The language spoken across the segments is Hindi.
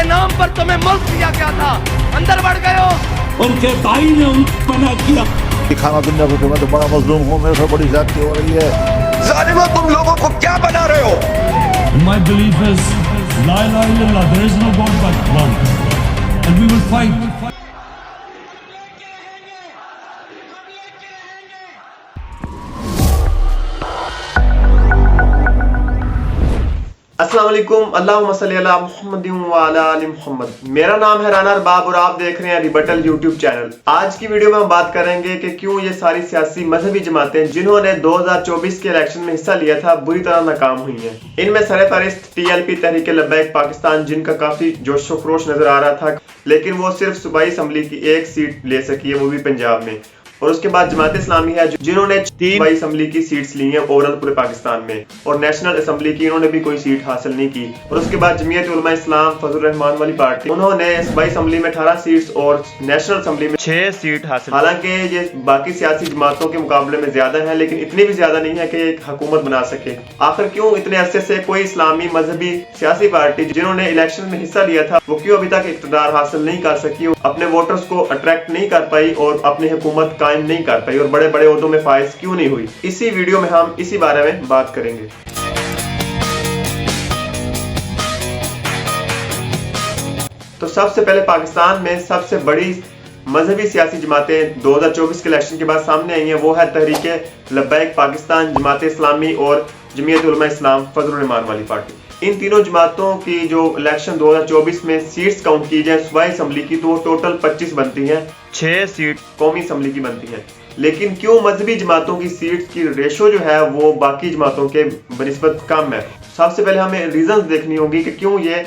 के नाम पर तुम्हें मुल्क दिया गया था, अंदर बढ़ गए हो। उनके भाई ने उनको मना किया। खाना दुनिया को मैं तो बड़ा मजलूम हूँ, मेरे से बड़ी ज्यादती हो रही है। जालिमों, तुम लोगों को क्या बना रहे हो? My belief is La ilaha illallah, there is no God but one, and we will fight. अस्सलाम वालेकुम, अल्लाहुम्मा सल्ली अला मुहम्मदिन व अला आलि मुहम्मद। मेरा नाम है राना अरबाब और आप देख रहे हैं रिबटल यूट्यूब चैनल। आज की वीडियो में हम बात करेंगे कि क्यों ये सारी सियासी मजहबी जमातें जिन्होंने 2024 के इलेक्शन में हिस्सा लिया था बुरी तरह नाकाम हुई हैं। इनमें सरफहरिस्त टीएलपी तहरीक लब्बैक पाकिस्तान, जिनका काफी जोश व खरोश नजर आ रहा था, लेकिन वो सिर्फ सूबाई असम्बली की एक सीट ले सकी है, वो भी पंजाब में। और उसके बाद जमात इस्लामी है जिन्होंने 3 सूबाई असम्बली की सीट्स ली हैं ओवरऑल पूरे पाकिस्तान में, और नेशनल असम्बली की इन्होंने भी कोई सीट हासिल नहीं की। और उसके बाद जमीयत उलमा इस्लाम फजल रहमान वाली पार्टी, उन्होंने सूबाई असम्बली में 18 सीट्स और नेशनल असम्बली में 6 सीट हासिल। हालांकि ये बाकी सियासी जमातों के मुकाबले में ज्यादा है, लेकिन इतनी भी ज्यादा नहीं है कि एक हुकूमत बना सके। आखिर क्यों इतने अरसे से कोई इस्लामी मजहबी सियासी पार्टी जिन्होंने इलेक्शन में हिस्सा लिया था वो क्यों अभी तक इक़्तिदार हासिल नहीं कर सकी, अपने वोटर्स को अट्रैक्ट नहीं कर पाई और अपनी हुकूमत कायम नहीं कर पाई, और बड़े बड़े ओहदों में फाइज क्यों नहीं हुई? इसी वीडियो में हम इसी बारे में बात करेंगे। तो सबसे पहले पाकिस्तान में सबसे बड़ी मजहबी सियासी जमातें 2024 के इलेक्शन के बाद सामने आई हैं, वो है तहरीक लब्बैक पाकिस्तान, जमात इस्लामी और जमीयत उलमा इस्लाम फजल रहमान वाली पार्टी। इन तीनों जमातों की जो इलेक्शन 2024 में सीट्स काउंट की जाए सूबाई असम्बली की, तो टोटल 25 बनती हैं, 6 सीट कौमी असम्बली की बनती हैं। लेकिन क्यों मजहबी जमातों की सीट्स की रेशो जो है वो बाकी जमातों के बनिस्बत कम है? सबसे पहले हमें रीजंस देखनी होगी कि क्यों ये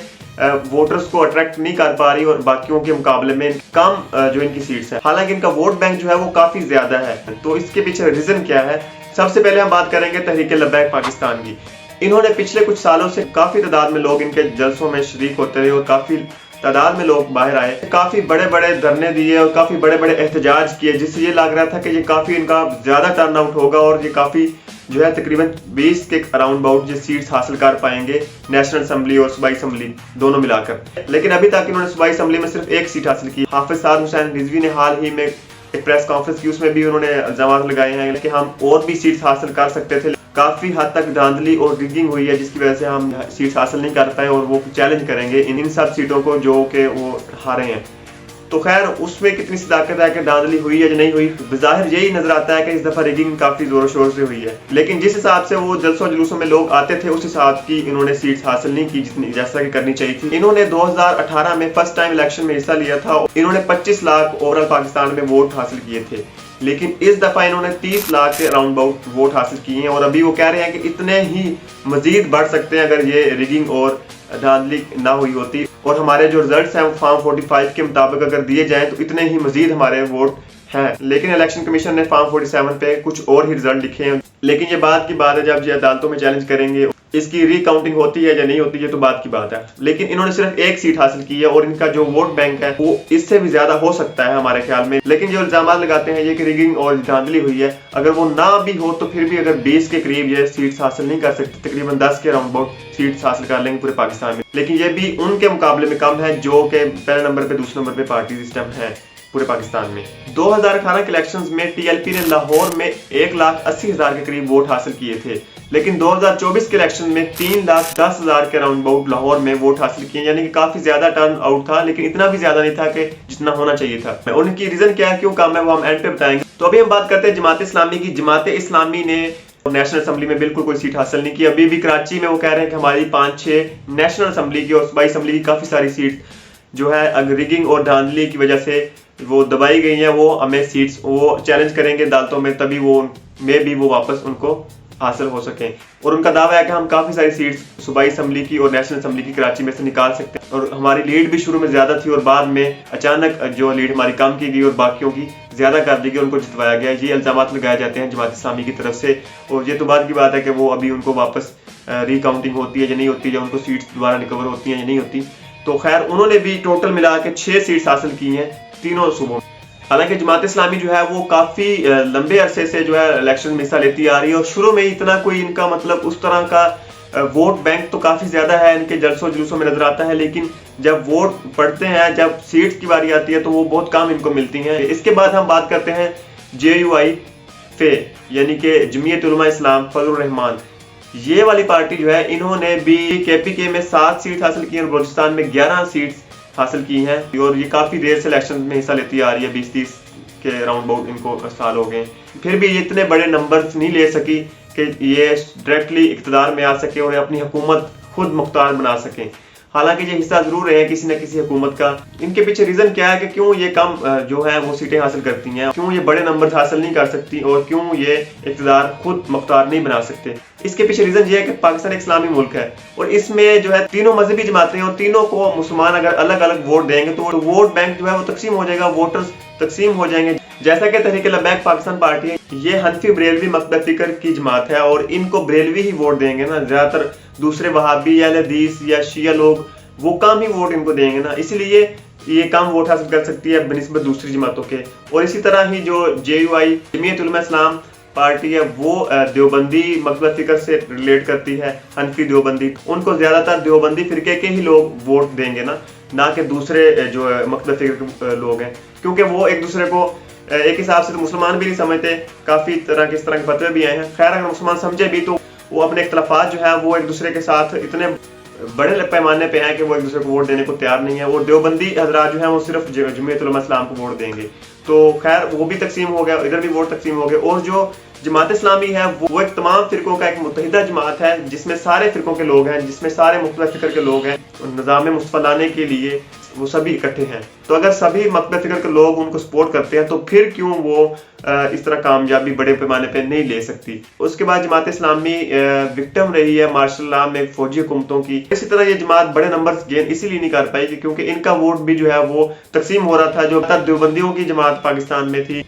वोटर्स को अट्रैक्ट नहीं कर पा रही और बाकियों के मुकाबले में कम जो इनकी सीट्स है। हालांकि इनका वोट बैंक जो है वो काफी ज्यादा है, तो इसके पीछे रीजन क्या है? सबसे पहले हम बात करेंगे तहरीक लब्बैक पाकिस्तान की। इन्होंने पिछले कुछ सालों से काफी तादाद में लोग इनके जलसों में शरीक होते रहे और काफी तादाद में लोग बाहर आए, काफी बड़े बड़े धरने दिए और काफी बड़े बड़े एहतजाज किए, जिससे ये लग रहा था कि ये काफी इनका ज्यादा टर्नआउट होगा और ये काफी जो है तकरीबन 20 के अराउंड अबाउट ये सीट्स हासिल कर पाएंगे नेशनल असम्बली और सूबाई असम्बली दोनों मिलाकर। लेकिन अभी तक इन्होंने सूबाई असम्बली में सिर्फ एक सीट हासिल की। हाफिज साद हुसैन रिजवी ने हाल ही में एक प्रेस कॉन्फ्रेंस की, उसमें भी उन्होंने इल्जाम लगाए हैं कि हम और भी सीट्स हासिल कर सकते थे। काफी हद तक धांधली और रिगिंग हुई है, जिसकी वजह से हम सीट्स हासिल नहीं कर पाए और वो चैलेंज करेंगे इन सब सीटों को जो कि वो हारे हैं। तो खैर उसमें कितनी सदाकत है कि धांधली हुई है या नहीं हुई, बज़ाहिर यही नजर आता है कि इस दफा रिगिंग काफी जोरों शोर से हुई है। लेकिन जिस हिसाब से वो जलसों जुलूसों में लोग आते थे उस हिसाब की इन्होंने सीट्स हासिल नहीं की जितनी जैसा कि करनी चाहिए थी। इन्होंने 2018 में फर्स्ट टाइम इलेक्शन में हिस्सा लिया था, इन्होंने 25 लाख ओवरऑल पाकिस्तान में वोट हासिल किए थे, लेकिन इस दफा इन्होंने 30 लाख के अराउंड अबाउट वोट हासिल किए हैं। और अभी वो कह रहे हैं कि इतने ही मजीद बढ़ सकते हैं अगर ये रिगिंग और धांधली ना हुई होती, और हमारे जो रिजल्ट्स हैं वो फॉर्म 45 के मुताबिक अगर दिए जाएं तो इतने ही मजीद हमारे वोट हैं। लेकिन इलेक्शन कमीशन ने फॉर्म 47 पे कुछ और ही रिजल्ट लिखे हैं। लेकिन ये बात की बात है, जब ये अदालतों में चैलेंज करेंगे इसकी रिकाउंटिंग होती है या नहीं होती है तो बात की बात है। लेकिन इन्होंने सिर्फ एक सीट हासिल की है और इनका जो वोट बैंक है वो इससे भी ज्यादा हो सकता है हमारे ख्याल में। लेकिन जो इल्जाम लगाते हैं ये कि रिगिंग और धांधली हुई है, अगर वो ना भी हो तो फिर भी अगर 20 के करीब ये सीट्स हासिल नहीं कर सकते, तकरीबन 10 के अराउंड अबाउट सीट्स हासिल कर लेंगे पूरे पाकिस्तान में। लेकिन ये भी उनके मुकाबले में कम है जो कि पहले नंबर पे दूसरे नंबर पे पार्टी इस टाइम है पूरे पाकिस्तान में। 2018 के इलेक्शंस में टीएलपी ने लाहौर में 1,80,000 के करीब वोट हासिल किए थे, लेकिन 2024 के इलेक्शन में 3,10,000 के अराउंड अबाउट लाहौर में वोट हासिल किए, यानी कि काफी ज्यादा टर्न आउट था, लेकिन इतना भी ज्यादा नहीं था कि जितना होना चाहिए था। उनकी रीजन क्या है, क्यों कम है, वो हम एंड पे बताएंगे। तो अभी हम बात करते हैं जमात इस्लामी की। जमात इस्लामी ने नेशनल असम्बली में बिल्कुल कोई सीट हासिल नहीं की। अभी भी कराची में वो कह रहे हैं कि हमारी 5-6 नेशनल असम्बली की और सूबाई असम्बली की काफी सारी सीट जो है रिगिंग और धांधली की वजह से वो दबाई गई हैं, वो हमें सीट्स वो चैलेंज करेंगे अदालतों में, तभी वो वापस उनको हासिल हो सके। और उनका दावा है कि हम काफी सारी सीट्स सूबाई असम्बली की और नेशनल असम्बली की कराची में से निकाल सकते हैं, और हमारी लीड भी शुरू में ज्यादा थी और बाद में अचानक जो लीड हमारी कम की गई और बाकियों की ज्यादा कर दी गई, उनको जितवाया गया। ये इल्जाम लगाए जाते हैं जमात इस्लामी की तरफ से, और ये तो बात की बात है कि वो अभी उनको वापस रिकाउंटिंग होती है या नहीं होती, या उनको सीट्स दोबारा रिकवर होती है या नहीं होती। तो खैर उन्होंने भी टोटल मिला के 6 सीट्स हासिल की हैं तीनों सूबों में। हालांकि जमात इस्लामी जो है वो काफी लंबे अरसे से जो है इलेक्शन में हिस्सा लेती आ रही है, और शुरू में इतना कोई इनका मतलब उस तरह का वोट बैंक तो काफ़ी ज़्यादा है, इनके जलसों जुलूसों में नजर आता है, लेकिन जब वोट पड़ते हैं, जब सीट्स की बारी आती है तो वो बहुत कम इनको मिलती हैं। इसके बाद हम बात करते हैं JUI फे यानी कि जमीयत उलमा इस्लाम फजलुर रहमान। ये वाली पार्टी जो है, इन्होंने भी KPK में 7 सीट हासिल की है, बलूचिस्तान में 11 सीट्स हासिल की हैं और ये काफ़ी देर से इलेक्शन में हिस्सा लेती आ रही है, 20-30 के राउंड अबाउट इनको साल हो गए। फिर भी ये इतने बड़े नंबर्स नहीं ले सकी कि ये डायरेक्टली इक़्तिदार में आ सके और अपनी हुकूमत खुद मुख्तार बना सकें। हालांकि ये हिस्सा जरूर रहे हैं किसी न किसी हुकूमत का। इनके पीछे रीजन क्या है कि क्यों ये कम जो है वो सीटें हासिल करती हैं, क्यों ये बड़े नंबर हासिल नहीं कर सकती और क्यों ये इक़्तिदार खुद मुख्तार नहीं बना सकते। इसके पीछे रीजन ये है कि पाकिस्तान एक इस्लामी मुल्क है और इसमें जो है तीनों मजहबी जमातें और तीनों को मुसलमान अगर अलग अलग वोट देंगे तो वोट बैंक जो है वो तकसीम हो जाएगा, वोटर्स तकसीम हो जाएंगे। जैसा कि तहरीक लब्बैक पाकिस्तान पार्टी है, ये हनफी बरेलवी मकतब फिक्र की जमात है और इनको बरेलवी ही वोट देंगे ना, ज्यादातर दूसरे वहाबी या हदीस या शिया लोग वो कम ही वोट इनको देंगे ना, इसलिए ये कम वोट हासिल कर सकती है बनिस्बत दूसरी जमातों के। और इसी तरह ही जो JUI जमीयत उलमा इस्लाम पार्टी है वो देवबंदी मकतब फिक्र से रिलेट करती है, हनफी देवबंदी, उनको ज्यादातर देवबंदी फिरके के ही लोग वोट देंगे ना कि दूसरे जो मकतब फिक्र के लोग हैं, क्योंकि वो एक दूसरे को एक हिसाब से तो मुसलमान भी नहीं समझते, काफी तरह के इस तरह के फतवे भी आए हैं। खैर अगर मुसलमान समझे भी तो वो अपने इख्तलाफात जो है वो एक दूसरे के साथ इतने बड़े पैमाने पे हैं कि वो एक दूसरे को वोट देने को तैयार नहीं है। और देवबंदी हजरात जो है वो सिर्फ जमीयत उलमा इस्लाम को वोट देंगे, तो खैर वो भी तकसीम हो गया, इधर भी वोट तकसीम हो गए। और जो जमात इस्लामी है वो एक तमाम फिरकों का एक मुत्तहिदा जमात है जिसमें सारे फिरकों के लोग हैं, जिसमें सारे मुख्तलिफ फिक्र के लोग हैं। निज़ाम मुस्तफ़ा लाने के लिए वो सभी इकट्ठे हैं। तो अगर सभी मकतब फिक्र के लोग उनको सपोर्ट करते हैं तो फिर क्यों वो इस तरह कामयाबी बड़े पैमाने पे नहीं ले सकती। उसके बाद जमात इस्लामी विक्टिम रही है मार्शल लॉ में फौजी हुकूमतों की। इसी तरह ये जमात बड़े नंबर गेन इसीलिए नहीं कर पाई क्योंकि इनका वोट भी जो है वो तकसीम हो रहा था। जो देवबंदियों की जमात पाकिस्तान में थी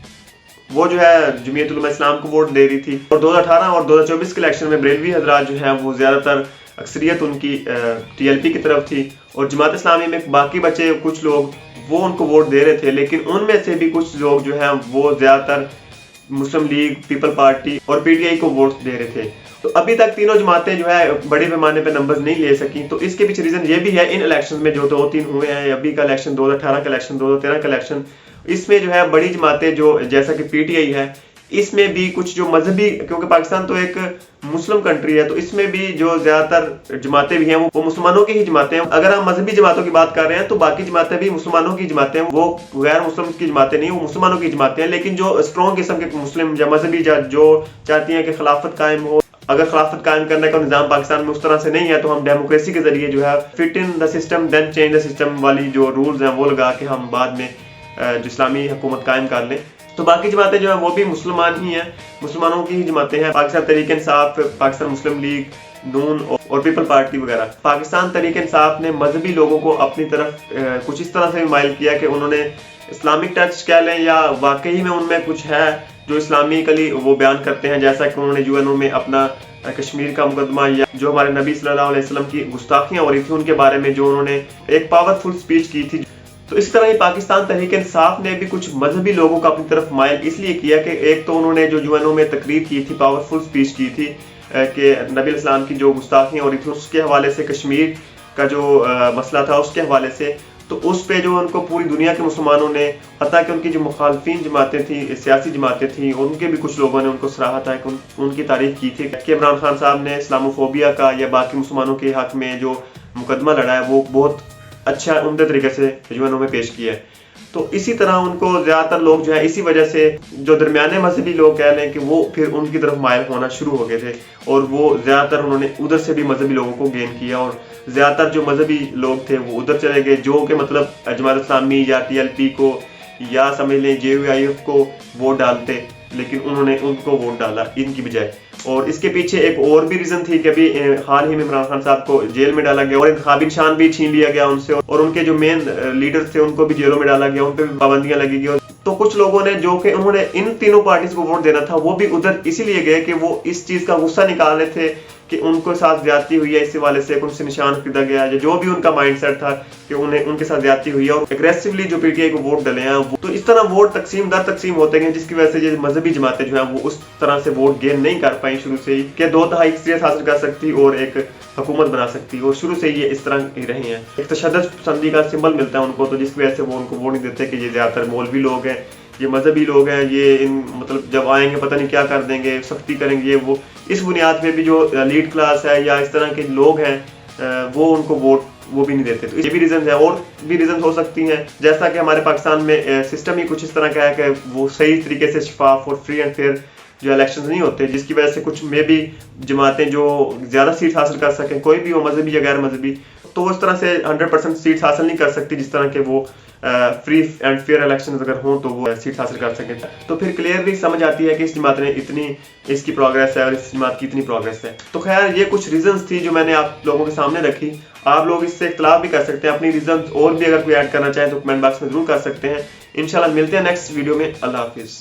वो जो है जमीयत उलमा इस्लाम को वोट दे रही थी। और 2018 और 2024 के इलेक्शन में बरेलवी हजरात जो है वो ज्यादातर अक्सरियत उनकी TLP की तरफ थी और जमात इस्लामी में बाकी बचे कुछ लोग वो उनको वोट दे रहे थे, लेकिन उनमें से भी कुछ लोग जो हैं वो ज्यादातर मुस्लिम लीग, पीपल पार्टी और PTI को वोट दे रहे थे। तो अभी तक तीनों जमातें जो है बड़े पैमाने पे नंबर्स नहीं ले सकी। तो इसके पीछे रीजन ये भी है इन इलेक्शन में जो 2-3 हुए हैं, अभी का इलेक्शन, 2018 का इलेक्शन, 2013 का इलेक्शन, इसमें जो है बड़ी जमातें जो जैसा कि PTI है, इसमें भी कुछ जो मजहबी, क्योंकि पाकिस्तान तो एक मुस्लिम कंट्री है, तो इसमें भी जो ज्यादातर जमातें भी हैं वो मुसलमानों की ही जमातें हैं। अगर हम मजहबी जमातों की बात कर रहे हैं तो बाकी जमातें भी मुसलमानों की जमातें हैं, वो गैर मुस्लिम की जमातें नहीं, वो मुसलमानों की जमातें हैं। लेकिन जो स्ट्रॉन्ग किस्म के मुस्लिम या मजहबी जो चाहती हैं कि खिलाफत कायम हो, अगर खिलाफत कायम करने का निजाम पाकिस्तान में उस तरह से नहीं है तो हम डेमोक्रेसी के जरिए जो है fit in the system then change the system वाली जो रूल्स हैं वो लगा के हम बाद में जो इस्लामी हुकूमत कायम कर लें। तो बाकी जमातें जो है वो भी मुसलमान ही हैं, मुसलमानों की ही जमातें हैं। पाकिस्तान तहरीक इंसाफ, पाकिस्तान मुस्लिम लीग, नून और पीपल पार्टी वगैरह। पाकिस्तान तहरीक इंसाफ ने मजहबी लोगों को अपनी तरफ कुछ इस तरह से माइल किया कि उन्होंने इस्लामिक टच कह लें या वाकई में उनमें कुछ है जो इस्लामिकली वो बयान करते हैं, जैसा कि उन्होंने UN में अपना कश्मीर का मुकदमा या जो हमारे नबी सल्लल्लाहु अलैहि वसल्लम की गुस्ताखियां हो रही थी उनके बारे में जो उन्होंने एक पावरफुल स्पीच की थी। तो इस तरह ही पाकिस्तान तहरीक इंसाफ ने भी कुछ मजहबी लोगों को अपनी तरफ माइल इसलिए किया कि एक तो उन्होंने जो UN में तकरीर की थी, पावरफुल स्पीच की थी कि नबी इस्लाम की जो गुस्ताखियां हो रही थी उसके हवाले से, कश्मीर का जो मसला था उसके हवाले से, तो उस पे जो उनको पूरी दुनिया के मुसलमानों ने, हत्ता कि उनकी जो मुखालफिन जमातें थी, सियासी जमातें थी, उनके भी कुछ लोगों ने उनको सराहा था, उनकी तारीफ की थी कि इमरान खान साहब ने इस्लामोफोबिया का या बाकी मुसलमानों के हक में जो मुकदमा लड़ा है वो बहुत अच्छा उम्दे तरीके से UN में पेश किया है। तो इसी तरह उनको ज्यादातर लोग जो है इसी वजह से जो दरमियाने मजहबी लोग कह लें कि वो फिर उनकी तरफ माइल होना शुरू हो गए थे और वो ज्यादातर उन्होंने उधर से भी मजहबी लोगों को गेन किया और ज्यादातर जो मजहबी लोग थे वो उधर चले गए, जो कि मतलब जमात इस्लामी या TLP को या समझ लें JUI को वोट डालते, लेकिन उन्होंने उनको वोट डाला इनकी बजाय। और इसके पीछे एक और भी रीजन थी कि अभी हाल ही में इमरान खान साहब को जेल में डाला गया और इंतखाबी निशान भी छीन लिया गया उनसे और उनके जो मेन लीडर्स थे उनको भी जेलों में डाला गया, उन पर भी पाबंदियां लगी गई। तो कुछ लोगों ने जो कि उन्होंने इन तीनों पार्टीज को वोट देना था वो भी उधर इसीलिए गए कि वो इस चीज का गुस्सा निकाल रहे थे कि उनको साथ ज्यादती हुई है, इसी वाले से उनसे निशान खरीदा गया है, जो भी उनका माइंडसेट था कि उन्हें उनके साथ ज्यादती हुई है और एग्रेसिवली जो पीटीआई को वोट डले हैं, तो इस तरह वोट तकसीम दर तकसीम होते गए, जिसकी वजह से ये मजहबी जमातें जो हैं वो उस तरह से वोट गेन नहीं कर पाई शुरू से ही कि 2/3 अक्सरियत हासिल कर सकती और एक हुकूमत बना सकती, और शुरू से ये इस तरह ही रहे हैं। एक तशद्दुद पसंदी का सिंबल मिलता है उनको, तो जिसकी वजह से वो उनको वोट नहीं देते कि ये ज्यादातर मौलवी लोग हैं, ये मजहबी लोग हैं, ये इन मतलब जब आएंगे पता नहीं क्या कर देंगे, सख्ती करेंगे, ये वो इस बुनियाद पे भी जो लीड क्लास है या इस तरह के लोग हैं वो उनको वोट वो भी नहीं देते। तो ये भी रीजन है, और भी रीजन हो सकती हैं, जैसा कि हमारे पाकिस्तान में सिस्टम ही कुछ इस तरह का है कि वो सही तरीके से शफाफ और फ्री एंड फेयर जो इलेक्शन नहीं होते, जिसकी वजह से कुछ में भी जमातें जो ज्यादा सीट हासिल कर सकें, कोई भी हो मजहबी या गैर मजहबी, तो उस तरह से 100% सीट हासिल नहीं कर सकती जिस तरह के वो फ्री एंड फेयर इलेक्शन अगर हों तो वो सीट हासिल कर सकें। तो फिर क्लियरली समझ आती है कि इस जमात ने इतनी इसकी प्रोग्रेस है और इस जमात की इतनी प्रोग्रेस है। तो खैर ये कुछ रीजंस थी जो मैंने आप लोगों के सामने रखी। आप लोग इससे इख्तलाफ भी कर सकते हैं, अपनी रीजंस और भी अगर कोई ऐड करना चाहें तो कमेंट बॉक्स में जरूर कर सकते हैं। इंशाल्लाह मिलते हैं नेक्स्ट वीडियो में। अल्लाह हाफिज़।